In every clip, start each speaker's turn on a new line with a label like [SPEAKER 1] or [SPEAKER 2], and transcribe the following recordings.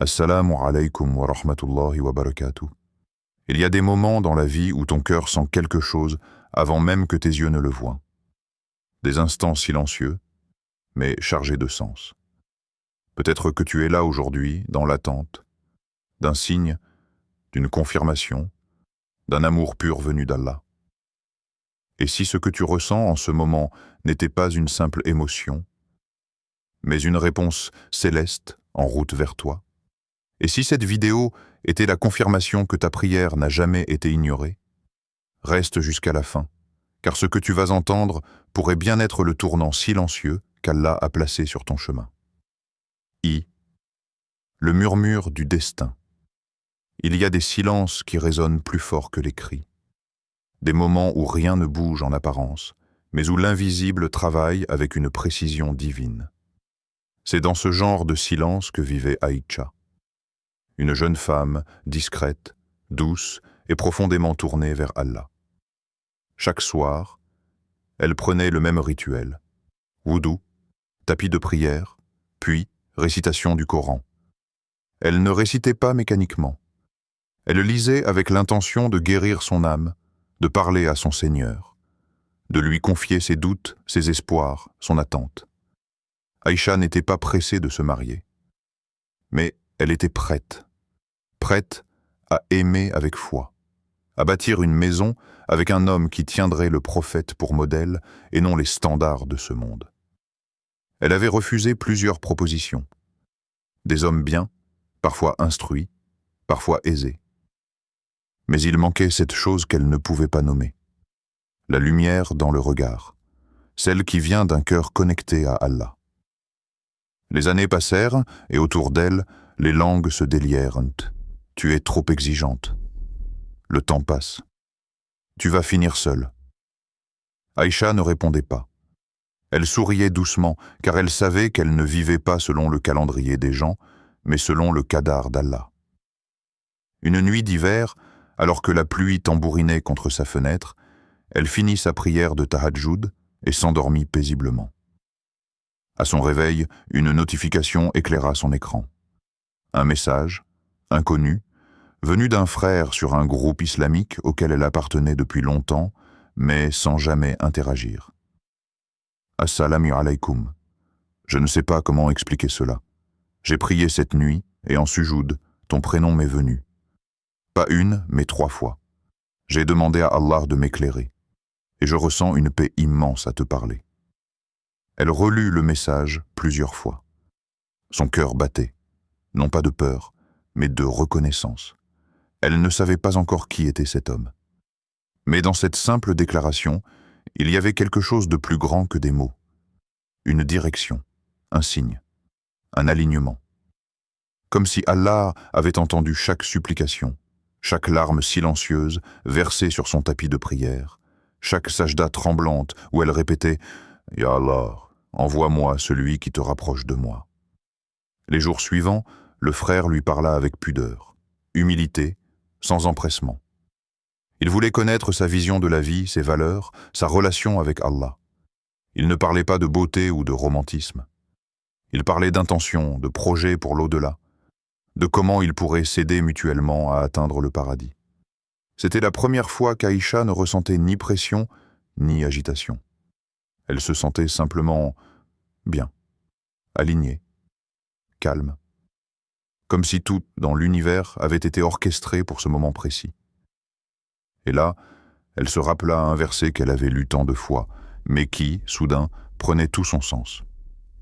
[SPEAKER 1] Assalamu alaikum wa rahmatullahi wa barakatuh. Il y a des moments dans la vie où ton cœur sent quelque chose avant même que tes yeux ne le voient. Des instants silencieux, mais chargés de sens. Peut-être que tu es là aujourd'hui, dans l'attente, d'un signe, d'une confirmation, d'un amour pur venu d'Allah. Et si ce que tu ressens en ce moment n'était pas une simple émotion, mais une réponse céleste en route vers toi? Et si cette vidéo était la confirmation que ta prière n'a jamais été ignorée? Reste jusqu'à la fin, car ce que tu vas entendre pourrait bien être le tournant silencieux qu'Allah a placé sur ton chemin. Le murmure du destin. Il y a des silences qui résonnent plus fort que les cris. Des moments où rien ne bouge en apparence, mais où l'invisible travaille avec une précision divine. C'est dans ce genre de silence que vivait Aïcha. Une jeune femme, discrète, douce et profondément tournée vers Allah. Chaque soir, elle prenait le même rituel. Wudu, tapis de prière, puis récitation du Coran. Elle ne récitait pas mécaniquement. Elle lisait avec l'intention de guérir son âme, de parler à son Seigneur, de lui confier ses doutes, ses espoirs, son attente. Aïcha n'était pas pressée de se marier. Mais elle était prête à aimer avec foi, à bâtir une maison avec un homme qui tiendrait le prophète pour modèle et non les standards de ce monde. Elle avait refusé plusieurs propositions. Des hommes bien, parfois instruits, parfois aisés. Mais il manquait cette chose qu'elle ne pouvait pas nommer. La lumière dans le regard, celle qui vient d'un cœur connecté à Allah. Les années passèrent et autour d'elle, les langues se délièrent. Tu es trop exigeante. Le temps passe. Tu vas finir seule. Aïcha ne répondait pas. Elle souriait doucement, car elle savait qu'elle ne vivait pas selon le calendrier des gens, mais selon le qadar d'Allah. Une nuit d'hiver, alors que la pluie tambourinait contre sa fenêtre, elle finit sa prière de tahajjud et s'endormit paisiblement. À son réveil, une notification éclaira son écran. Un message, inconnu, venu d'un frère sur un groupe islamique auquel elle appartenait depuis longtemps, mais sans jamais interagir. Assalamu alaikum. Je ne sais pas comment expliquer cela. J'ai prié cette nuit, et en sujoud, ton prénom m'est venu. Pas une, mais 3 fois. J'ai demandé à Allah de m'éclairer, et je ressens une paix immense à te parler. Elle relut le message plusieurs fois. Son cœur battait, non pas de peur, mais de reconnaissance. Elle ne savait pas encore qui était cet homme. Mais dans cette simple déclaration, il y avait quelque chose de plus grand que des mots. Une direction, un signe, un alignement. Comme si Allah avait entendu chaque supplication, chaque larme silencieuse versée sur son tapis de prière, chaque sajda tremblante où elle répétait « Ya Allah, envoie-moi celui qui te rapproche de moi ». Les jours suivants, le frère lui parla avec pudeur, humilité, sans empressement. Il voulait connaître sa vision de la vie, ses valeurs, sa relation avec Allah. Il ne parlait pas de beauté ou de romantisme. Il parlait d'intention, de projet pour l'au-delà, de comment ils pourraient s'aider mutuellement à atteindre le paradis. C'était la première fois qu'Aïcha ne ressentait ni pression, ni agitation. Elle se sentait simplement bien, alignée, calme. Comme si tout dans l'univers avait été orchestré pour ce moment précis. Et là, elle se rappela un verset qu'elle avait lu tant de fois, mais qui, soudain, prenait tout son sens.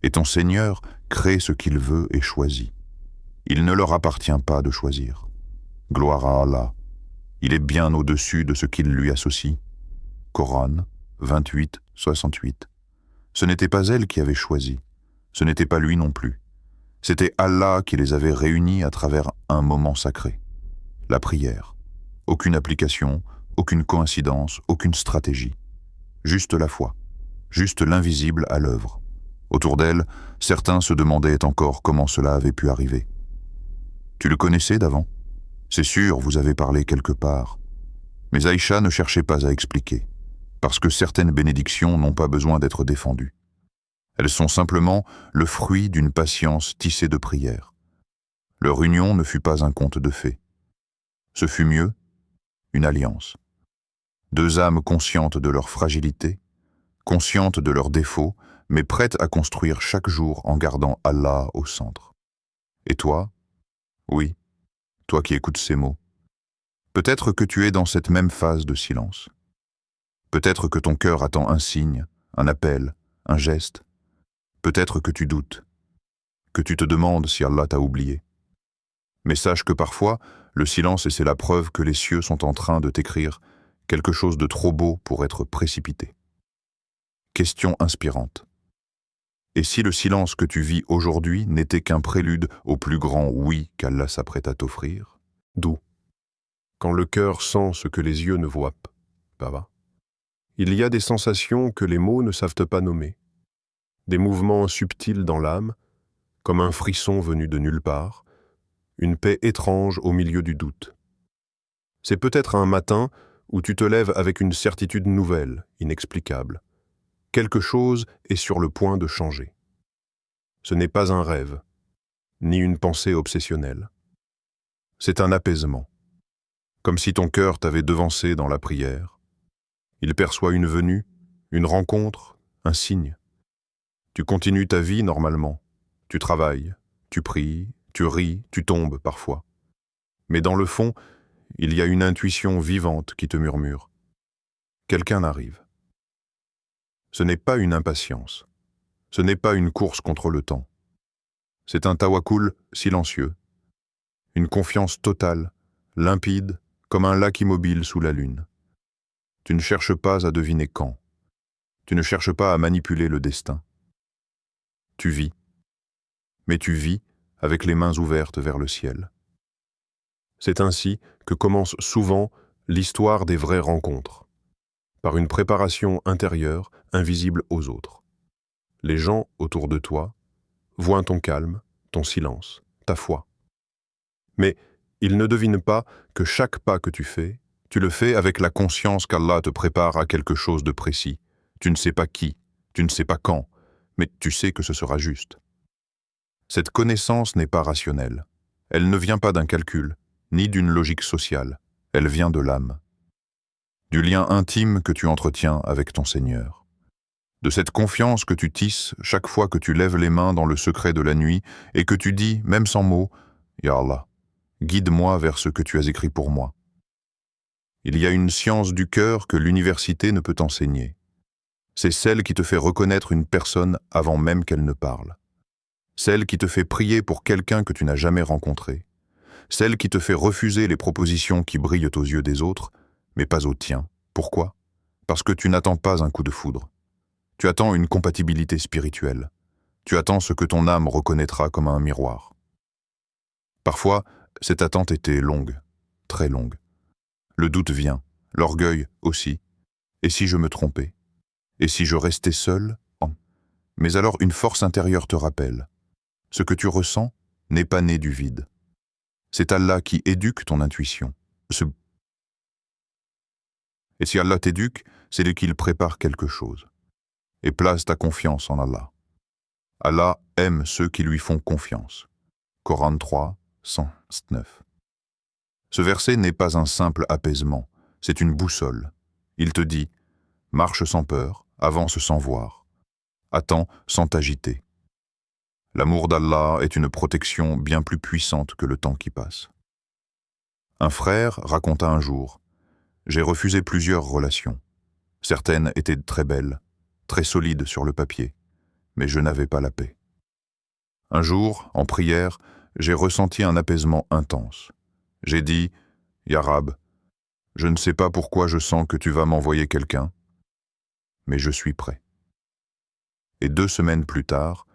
[SPEAKER 1] Et ton Seigneur crée ce qu'il veut et choisit. Il ne leur appartient pas de choisir. Gloire à Allah. Il est bien au-dessus de ce qu'il lui associe. Coran 28, 68. Ce n'était pas elle qui avait choisi. Ce n'était pas lui non plus. C'était Allah qui les avait réunis à travers un moment sacré. La prière. Aucune application, aucune coïncidence, aucune stratégie. Juste la foi. Juste l'invisible à l'œuvre. Autour d'elle, certains se demandaient encore comment cela avait pu arriver. Tu le connaissais d'avant? C'est sûr, vous avez parlé quelque part. Mais Aïcha ne cherchait pas à expliquer, parce que certaines bénédictions n'ont pas besoin d'être défendues. Elles sont simplement le fruit d'une patience tissée de prières. Leur union ne fut pas un conte de fées. Ce fut mieux, une alliance. Deux âmes conscientes de leur fragilité, conscientes de leurs défauts, mais prêtes à construire chaque jour en gardant Allah au centre. Et toi? Oui, toi qui écoutes ces mots. Peut-être que tu es dans cette même phase de silence. Peut-être que ton cœur attend un signe, un appel, un geste. Peut-être que tu doutes, que tu te demandes si Allah t'a oublié. Mais sache que parfois, le silence, et c'est la preuve que les cieux sont en train de t'écrire quelque chose de trop beau pour être précipité. Question inspirante. Et si le silence que tu vis aujourd'hui n'était qu'un prélude au plus grand oui qu'Allah s'apprête à t'offrir? D'où? Quand le cœur sent ce que les yeux ne voient pas, il y a des sensations que les mots ne savent pas nommer, des mouvements subtils dans l'âme, comme un frisson venu de nulle part, une paix étrange au milieu du doute. C'est peut-être un matin où tu te lèves avec une certitude nouvelle, inexplicable. Quelque chose est sur le point de changer. Ce n'est pas un rêve, ni une pensée obsessionnelle. C'est un apaisement, comme si ton cœur t'avait devancé dans la prière. Il perçoit une venue, une rencontre, un signe. Tu continues ta vie normalement. Tu travailles, tu pries, tu ris, tu tombes parfois. Mais dans le fond, il y a une intuition vivante qui te murmure. Quelqu'un arrive. Ce n'est pas une impatience. Ce n'est pas une course contre le temps. C'est un tawakkul silencieux. Une confiance totale, limpide, comme un lac immobile sous la lune. Tu ne cherches pas à deviner quand. Tu ne cherches pas à manipuler le destin. Tu vis. Mais tu vis avec les mains ouvertes vers le ciel. C'est ainsi que commence souvent l'histoire des vraies rencontres, par une préparation intérieure invisible aux autres. Les gens autour de toi voient ton calme, ton silence, ta foi. Mais ils ne devinent pas que chaque pas que tu le fais avec la conscience qu'Allah te prépare à quelque chose de précis. Tu ne sais pas qui, tu ne sais pas quand, mais tu sais que ce sera juste. Cette connaissance n'est pas rationnelle. Elle ne vient pas d'un calcul, ni d'une logique sociale. Elle vient de l'âme. Du lien intime que tu entretiens avec ton Seigneur. De cette confiance que tu tisses chaque fois que tu lèves les mains dans le secret de la nuit et que tu dis, même sans mots, « Ya Allah, guide-moi vers ce que tu as écrit pour moi. » Il y a une science du cœur que l'université ne peut enseigner. C'est celle qui te fait reconnaître une personne avant même qu'elle ne parle. Celle qui te fait prier pour quelqu'un que tu n'as jamais rencontré. Celle qui te fait refuser les propositions qui brillent aux yeux des autres, mais pas aux tiens. Pourquoi? Parce que tu n'attends pas un coup de foudre. Tu attends une compatibilité spirituelle. Tu attends ce que ton âme reconnaîtra comme un miroir. Parfois, cette attente était longue, très longue. Le doute vient, l'orgueil aussi. Et si je me trompais? Et si je restais seul? Mais alors une force intérieure te rappelle. Ce que tu ressens n'est pas né du vide. C'est Allah qui éduque ton intuition. Et si Allah t'éduque, c'est lui qu'il prépare quelque chose. Et place ta confiance en Allah. Allah aime ceux qui lui font confiance. Coran 3, 109. Ce verset n'est pas un simple apaisement, c'est une boussole. Il te dit, marche sans peur, avance sans voir. Attends sans t'agiter. L'amour d'Allah est une protection bien plus puissante que le temps qui passe. Un frère raconta un jour, « J'ai refusé plusieurs relations. Certaines étaient très belles, très solides sur le papier, mais je n'avais pas la paix. Un jour, en prière, j'ai ressenti un apaisement intense. J'ai dit, « Ya Rab, je ne sais pas pourquoi je sens que tu vas m'envoyer quelqu'un, mais je suis prêt. » Et 2 semaines plus tard,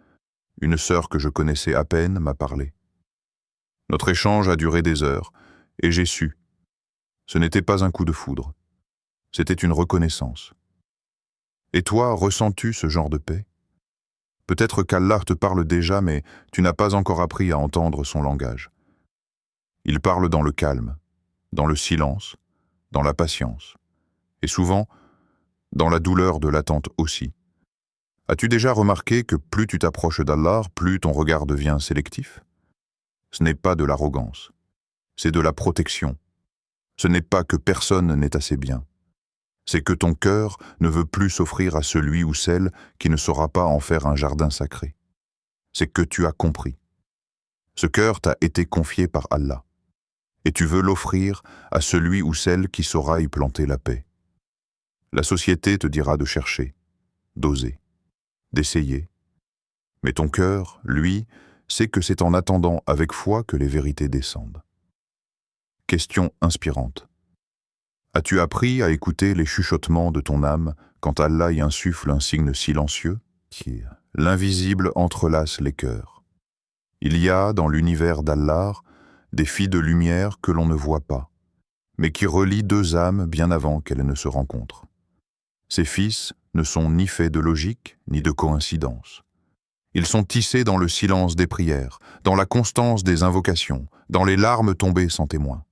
[SPEAKER 1] une sœur que je connaissais à peine m'a parlé. Notre échange a duré des heures, et j'ai su. Ce n'était pas un coup de foudre, c'était une reconnaissance. Et toi, ressens-tu ce genre de paix? Peut-être qu'Allah te parle déjà, mais tu n'as pas encore appris à entendre son langage. Il parle dans le calme, dans le silence, dans la patience, et souvent, dans la douleur de l'attente aussi. As-tu déjà remarqué que plus tu t'approches d'Allah, plus ton regard devient sélectif? Ce n'est pas de l'arrogance, c'est de la protection. Ce n'est pas que personne n'est assez bien. C'est que ton cœur ne veut plus s'offrir à celui ou celle qui ne saura pas en faire un jardin sacré. C'est que tu as compris. Ce cœur t'a été confié par Allah, et tu veux l'offrir à celui ou celle qui saura y planter la paix. La société te dira de chercher, d'oser, d'essayer. Mais ton cœur, lui, sait que c'est en attendant avec foi que les vérités descendent. Question inspirante. As-tu appris à écouter les chuchotements de ton âme quand Allah y insuffle un signe silencieux? L'invisible entrelace les cœurs. Il y a, dans l'univers d'Allah, des filles de lumière que l'on ne voit pas, mais qui relient deux âmes bien avant qu'elles ne se rencontrent. Ces fils ne sont ni faits de logique, ni de coïncidence. Ils sont tissés dans le silence des prières, dans la constance des invocations, dans les larmes tombées sans témoin.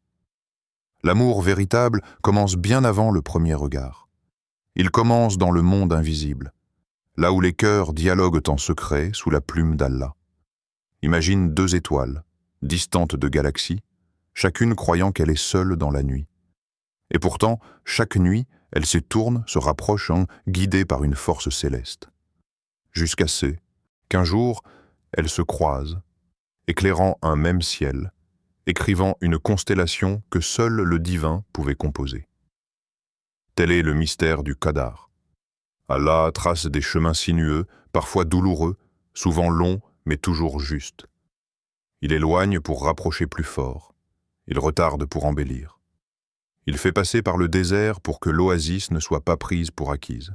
[SPEAKER 1] L'amour véritable commence bien avant le premier regard. Il commence dans le monde invisible, là où les cœurs dialoguent en secret sous la plume d'Allah. Imagine deux étoiles, distantes de galaxies, chacune croyant qu'elle est seule dans la nuit. Et pourtant, chaque nuit, elles se tournent, se rapprochent, guidées par une force céleste. Jusqu'à ce qu'un jour, elles se croisent, éclairant un même ciel, écrivant une constellation que seul le divin pouvait composer. Tel est le mystère du Qadar. Allah trace des chemins sinueux, parfois douloureux, souvent longs, mais toujours justes. Il éloigne pour rapprocher plus fort. Il retarde pour embellir. Il fait passer par le désert pour que l'oasis ne soit pas prise pour acquise.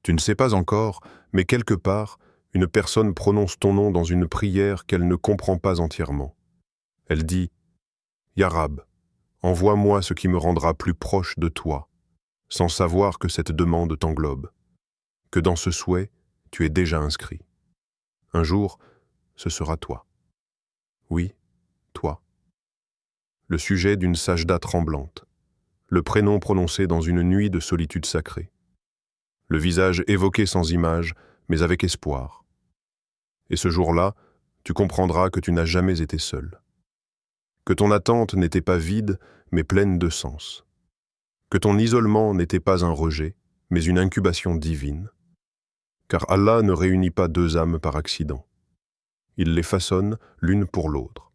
[SPEAKER 1] Tu ne sais pas encore, mais quelque part, une personne prononce ton nom dans une prière qu'elle ne comprend pas entièrement. Elle dit « Ya Rab, envoie-moi ce qui me rendra plus proche de toi, sans savoir que cette demande t'englobe, que dans ce souhait, tu es déjà inscrit. Un jour, ce sera toi. Oui, toi. » Le sujet d'une sajda tremblante, le prénom prononcé dans une nuit de solitude sacrée, le visage évoqué sans image, mais avec espoir. Et ce jour-là, tu comprendras que tu n'as jamais été seul. Que ton attente n'était pas vide, mais pleine de sens. Que ton isolement n'était pas un rejet, mais une incubation divine. Car Allah ne réunit pas deux âmes par accident. Il les façonne l'une pour l'autre.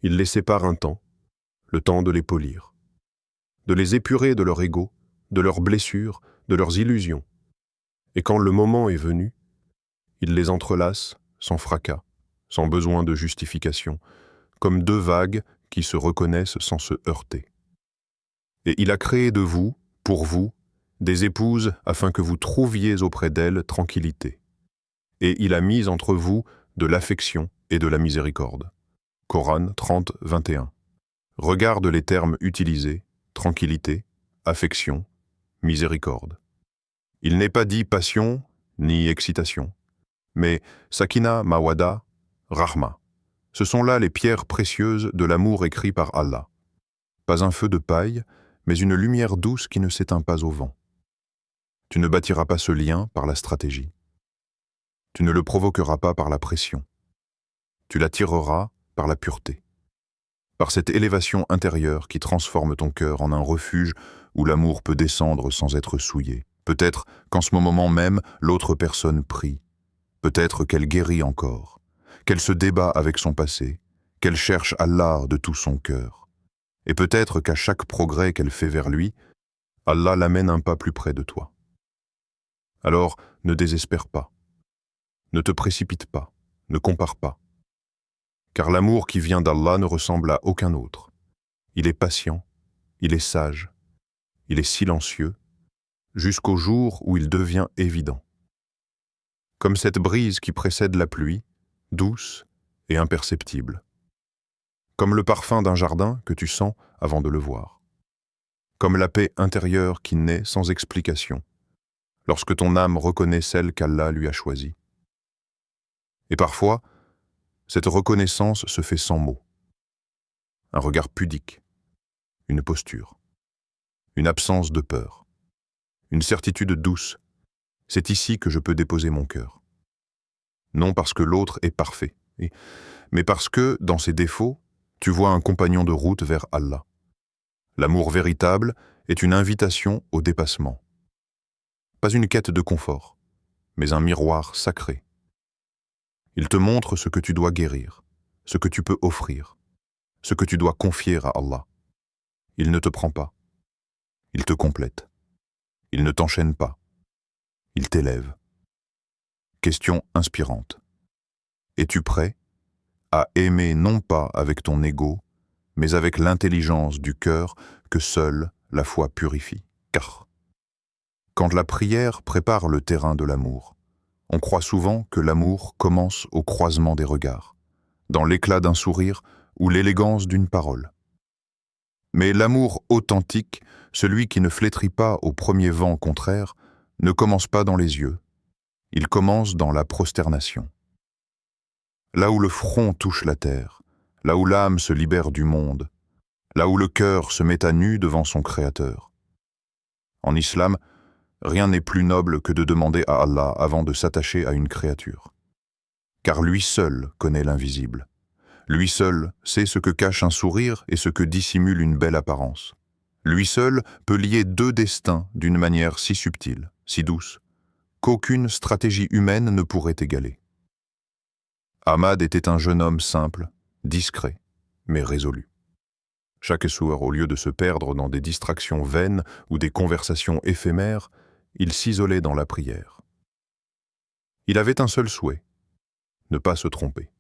[SPEAKER 1] Il les sépare un temps, le temps de les polir, de les épurer de leur ego, de leurs blessures, de leurs illusions. Et quand le moment est venu, il les entrelace sans fracas, sans besoin de justification, comme deux vagues qui se reconnaissent sans se heurter. Et il a créé de vous, pour vous, des épouses afin que vous trouviez auprès d'elles tranquillité. Et il a mis entre vous de l'affection et de la miséricorde. Coran 30, 21. Regarde les termes utilisés, tranquillité, affection, miséricorde. Il n'est pas dit passion ni excitation, mais sakina, mawada, rahma. Ce sont là les pierres précieuses de l'amour écrit par Allah. Pas un feu de paille, mais une lumière douce qui ne s'éteint pas au vent. Tu ne bâtiras pas ce lien par la stratégie. Tu ne le provoqueras pas par la pression. Tu l'attireras par la pureté. Par cette élévation intérieure qui transforme ton cœur en un refuge où l'amour peut descendre sans être souillé. Peut-être qu'en ce moment même, l'autre personne prie. Peut-être qu'elle guérit encore, qu'elle se débat avec son passé, qu'elle cherche Allah de tout son cœur. Et peut-être qu'à chaque progrès qu'elle fait vers lui, Allah l'amène un pas plus près de toi. Alors, ne désespère pas. Ne te précipite pas, ne compare pas. Car l'amour qui vient d'Allah ne ressemble à aucun autre. Il est patient, il est sage, il est silencieux, jusqu'au jour où il devient évident. Comme cette brise qui précède la pluie, douce et imperceptible. Comme le parfum d'un jardin que tu sens avant de le voir. Comme la paix intérieure qui naît sans explication, lorsque ton âme reconnaît celle qu'Allah lui a choisie. Et parfois, cette reconnaissance se fait sans mots. Un regard pudique, une posture, une absence de peur, une certitude douce. C'est ici que je peux déposer mon cœur. Non parce que l'autre est parfait, Et- mais parce que, dans ses défauts, tu vois un compagnon de route vers Allah. L'amour véritable est une invitation au dépassement. Pas une quête de confort, mais un miroir sacré. Il te montre ce que tu dois guérir, ce que tu peux offrir, ce que tu dois confier à Allah. Il ne te prend pas. Il te complète. Il ne t'enchaîne pas. Il t'élève. Question inspirante. Es-tu prêt à aimer non pas avec ton ego, mais avec l'intelligence du cœur que seule la foi purifie? Car, quand la prière prépare le terrain de l'amour, on croit souvent que l'amour commence au croisement des regards, dans l'éclat d'un sourire ou l'élégance d'une parole. Mais l'amour authentique, celui qui ne flétrit pas au premier vent contraire, ne commence pas dans les yeux, il commence dans la prosternation. Là où le front touche la terre, là où l'âme se libère du monde, là où le cœur se met à nu devant son Créateur. En islam, rien n'est plus noble que de demander à Allah avant de s'attacher à une créature. Car lui seul connaît l'invisible. Lui seul sait ce que cache un sourire et ce que dissimule une belle apparence. Lui seul peut lier deux destins d'une manière si subtile, si douce, qu'aucune stratégie humaine ne pourrait égaler. Ahmad était un jeune homme simple, discret, mais résolu. Chaque soir, au lieu de se perdre dans des distractions vaines ou des conversations éphémères, il s'isolait dans la prière. Il avait un seul souhait, ne pas se tromper.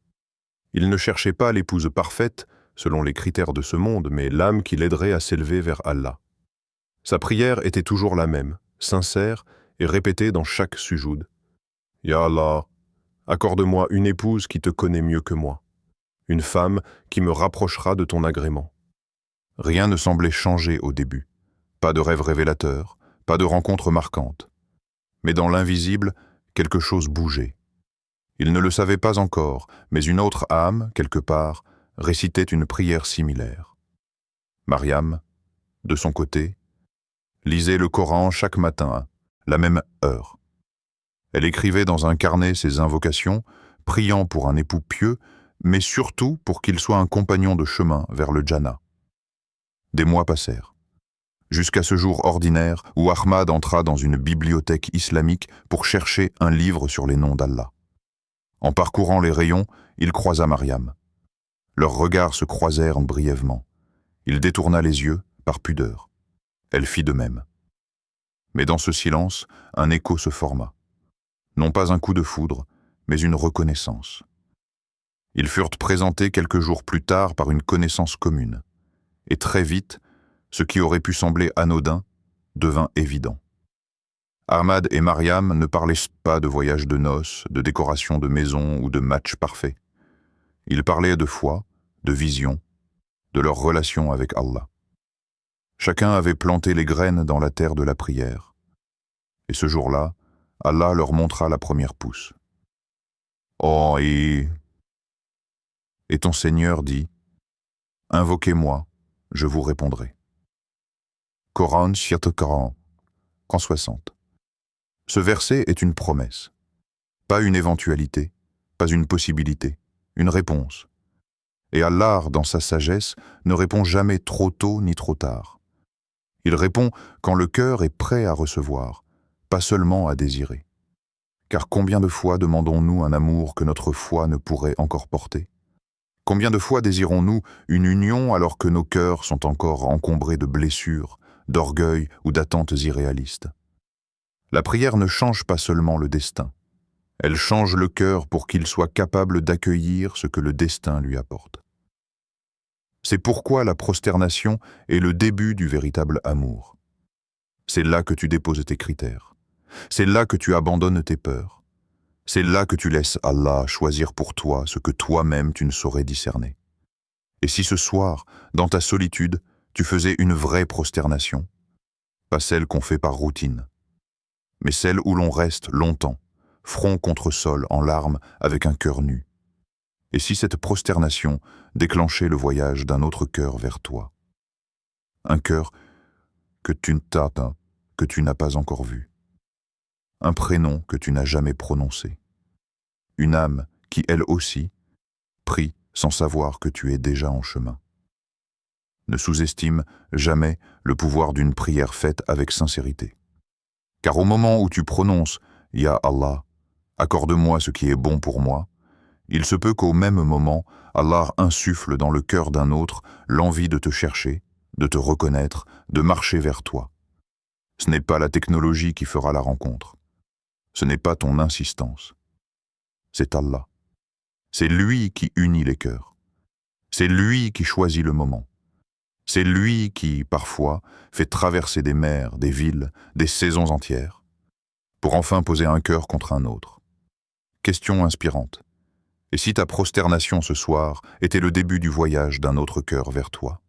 [SPEAKER 1] Il ne cherchait pas l'épouse parfaite, selon les critères de ce monde, mais l'âme qui l'aiderait à s'élever vers Allah. Sa prière était toujours la même, sincère et répétée dans chaque sujoud. « Ya Allah, accorde-moi une épouse qui te connaît mieux que moi, une femme qui me rapprochera de ton agrément. » Rien ne semblait changer au début. Pas de rêve révélateur, pas de rencontre marquante. Mais dans l'invisible, quelque chose bougeait. Il ne le savait pas encore, mais une autre âme, quelque part, récitait une prière similaire. Mariam, de son côté, lisait le Coran chaque matin, la même heure. Elle écrivait dans un carnet ses invocations, priant pour un époux pieux, mais surtout pour qu'il soit un compagnon de chemin vers le Jannah. Des mois passèrent, jusqu'à ce jour ordinaire où Ahmad entra dans une bibliothèque islamique pour chercher un livre sur les noms d'Allah. En parcourant les rayons, il croisa Mariam. Leurs regards se croisèrent brièvement. Il détourna les yeux, par pudeur. Elle fit de même. Mais dans ce silence, un écho se forma. Non pas un coup de foudre, mais une reconnaissance. Ils furent présentés quelques jours plus tard par une connaissance commune. Et très vite, ce qui aurait pu sembler anodin devint évident. Ahmad et Mariam ne parlaient pas de voyages de noces, de décoration de maison ou de matchs parfaits. Ils parlaient de foi, de vision, de leur relation avec Allah. Chacun avait planté les graines dans la terre de la prière. Et ce jour-là, Allah leur montra la première pousse. Oh, et ton Seigneur dit, « Invoquez-moi, je vous répondrai. » Coran, Shirt Coran, 60. Ce verset est une promesse. Pas une éventualité, pas une possibilité, une réponse. Et Allah, dans sa sagesse, ne répond jamais trop tôt ni trop tard. Il répond quand le cœur est prêt à recevoir, pas seulement à désirer. Car combien de fois demandons-nous un amour que notre foi ne pourrait encore porter? Combien de fois désirons-nous une union alors que nos cœurs sont encore encombrés de blessures, d'orgueil ou d'attentes irréalistes? La prière ne change pas seulement le destin. Elle change le cœur pour qu'il soit capable d'accueillir ce que le destin lui apporte. C'est pourquoi la prosternation est le début du véritable amour. C'est là que tu déposes tes critères. C'est là que tu abandonnes tes peurs. C'est là que tu laisses Allah choisir pour toi ce que toi-même tu ne saurais discerner. Et si ce soir, dans ta solitude, tu faisais une vraie prosternation, pas celle qu'on fait par routine, mais celle où l'on reste longtemps, front contre sol, en larmes, avec un cœur nu. Et si cette prosternation déclenchait le voyage d'un autre cœur vers toi? Un cœur que tu n'as pas encore vu. Un prénom que tu n'as jamais prononcé. Une âme qui, elle aussi, Prie sans savoir que tu es déjà en chemin. Ne sous-estime jamais le pouvoir d'une prière faite avec sincérité. Car au moment où tu prononces « Ya Allah, accorde-moi ce qui est bon pour moi », il se peut qu'au même moment, Allah insuffle dans le cœur d'un autre l'envie de te chercher, de te reconnaître, de marcher vers toi. Ce n'est pas la technologie qui fera la rencontre. Ce n'est pas ton insistance. C'est Allah. C'est lui qui unit les cœurs. C'est lui qui choisit le moment. C'est lui qui, parfois, fait traverser des mers, des villes, des saisons entières, pour enfin poser un cœur contre un autre. Question inspirante. Et si ta prosternation ce soir était le début du voyage d'un autre cœur vers toi ?